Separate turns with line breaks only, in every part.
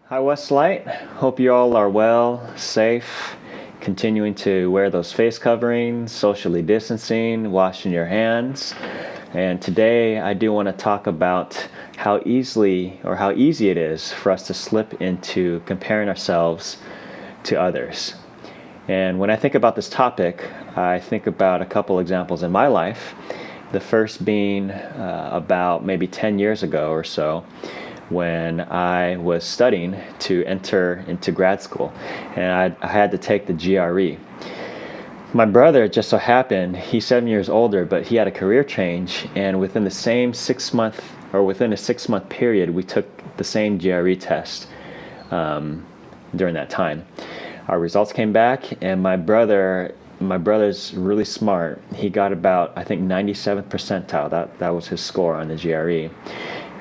Hi, Westlight. Hope you all are well, safe, continuing to wear those face coverings, socially distancing, washing your hands. And today I do want to talk about how easy it is for us to slip into comparing ourselves to others. And when I think about this topic, I think about a couple examples in my life. The first being about maybe 10 years ago or so, when I was studying to enter into grad school, and I had to take the GRE. My brother, just so happened, he's 7 years older, but he had a career change, and within a 6-month period, we took the same GRE test during that time. Our results came back, and my brother's really smart. He got about, I think, 97th percentile. That was his score on the GRE.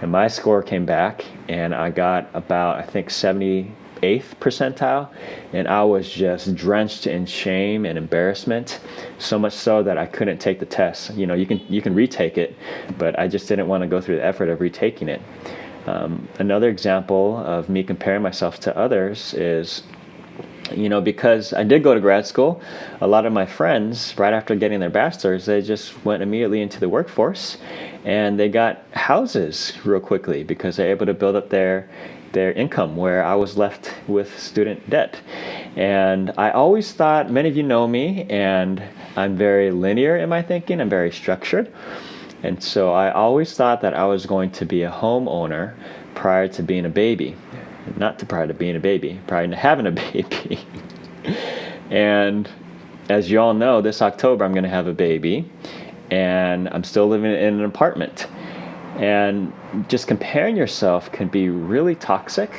And my score came back, and I got about, I think, 78th percentile, and I was just drenched in shame and embarrassment, so much so that I couldn't take the test. You know, you can retake it, but I just didn't want to go through the effort of retaking it. Another example of me comparing myself to others is, because I did go to grad school, a lot of my friends, right after getting their bachelor's, they just went immediately into the workforce, and they got houses real quickly because they're able to build up their income, where I was left with student debt. And I always thought, many of you know me, and I'm very linear in my thinking, I'm very structured. And so I always thought that I was going to be a homeowner prior to being a baby. Not prior to being a baby, prior to having a baby. And as you all know, this October I'm going to have a baby, and I'm still living in an apartment. And just comparing yourself can be really toxic,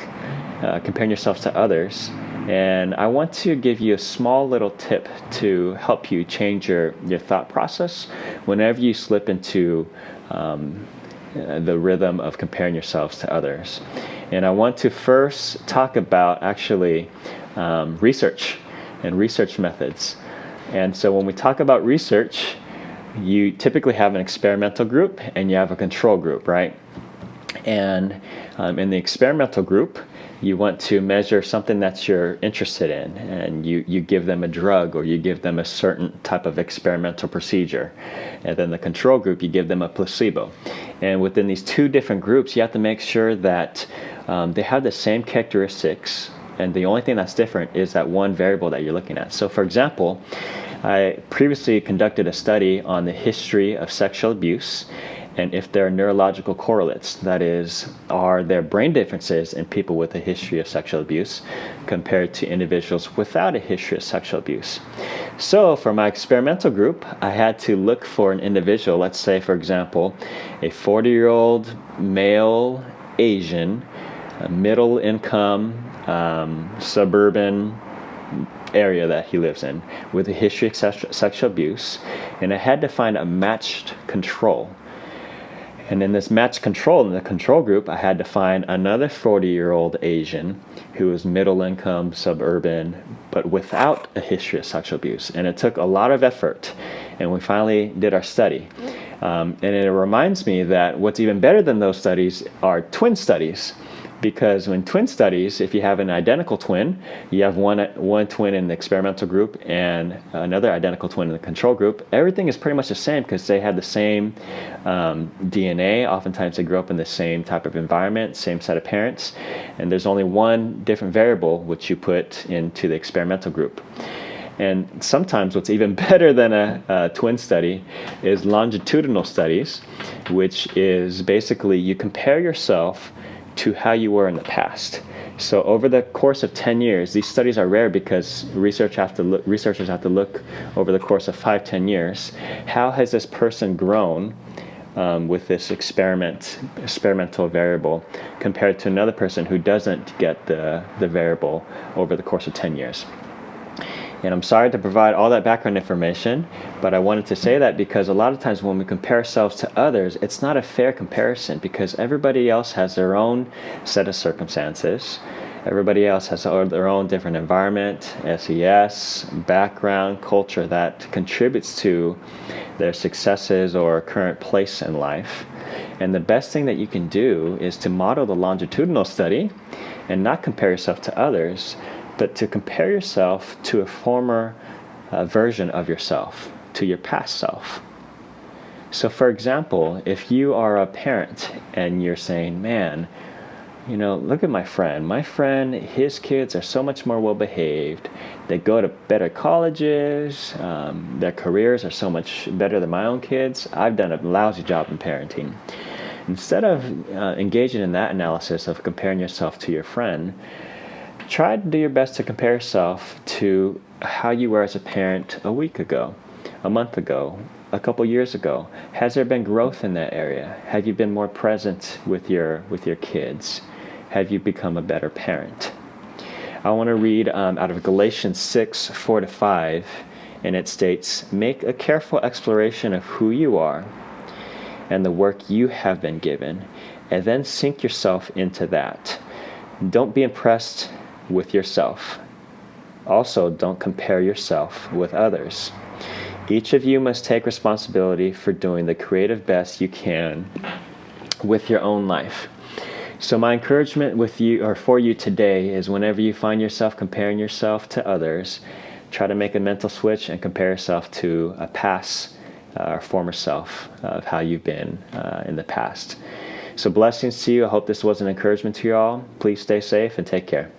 comparing yourself to others. And I want to give you a small little tip to help you change your thought process whenever you slip into the rhythm of comparing yourselves to others. And I want to first talk about actually research and research methods. And so when we talk about research, you typically have an experimental group and you have a control group, right? And in the experimental group, you want to measure something that you're interested in, and you give them a drug, or you give them a certain type of experimental procedure. And then the control group, you give them a placebo. And within these two different groups, you have to make sure that they have the same characteristics, and the only thing that's different is that one variable that you're looking at. So for example, I previously conducted a study on the history of sexual abuse, and if there are neurological correlates, that is, are there brain differences in people with a history of sexual abuse compared to individuals without a history of sexual abuse. So for my experimental group, I had to look for an individual, let's say, for example, a 40-year-old male Asian, middle income, suburban area that he lives in, with a history of sexual abuse, and I had to find a matched control. And in this matched control, in the control group, I had to find another 40-year-old Asian who was middle income, suburban, but without a history of sexual abuse. And it took a lot of effort, and we finally did our study. And it reminds me that what's even better than those studies are twin studies. Because when twin studies, if you have an identical twin, you have one twin in the experimental group and another identical twin in the control group, everything is pretty much the same because they have the same DNA. Oftentimes they grew up in the same type of environment, same set of parents, and there's only one different variable which you put into the experimental group. And sometimes what's even better than a twin study is longitudinal studies, which is basically you compare yourself to how you were in the past. So over the course of 10 years, these studies are rare because researchers have to look over the course of 5-10 years. How has this person grown with this experimental variable compared to another person who doesn't get the variable over the course of 10 years? And I'm sorry to provide all that background information, but I wanted to say that because a lot of times when we compare ourselves to others, it's not a fair comparison because everybody else has their own set of circumstances. Everybody else has their own different environment, SES, background, culture that contributes to their successes or current place in life. And the best thing that you can do is to model the longitudinal study and not compare yourself to others, but to compare yourself to a former version of yourself, to your past self. So for example, if you are a parent and you're saying, man, look at my friend. My friend, his kids are so much more well behaved. They go to better colleges. Their careers are so much better than my own kids. I've done a lousy job in parenting. Instead of engaging in that analysis of comparing yourself to your friend, try to do your best to compare yourself to how you were as a parent a week ago, a month ago, a couple years ago. Has there been growth in that area? Have you been more present with your kids? Have you become a better parent? I want to read out of Galatians 6:4-5, and it states, "Make a careful exploration of who you are and the work you have been given, and then sink yourself into that. Don't be impressed with yourself. Also, don't compare yourself with others. Each of you must take responsibility for doing the creative best you can with your own life." So my encouragement with you, or for you today, is whenever you find yourself comparing yourself to others, try to make a mental switch and compare yourself to a past or former self of how you've been in the past. So blessings to you. I hope this was an encouragement to you all. Please stay safe and take care.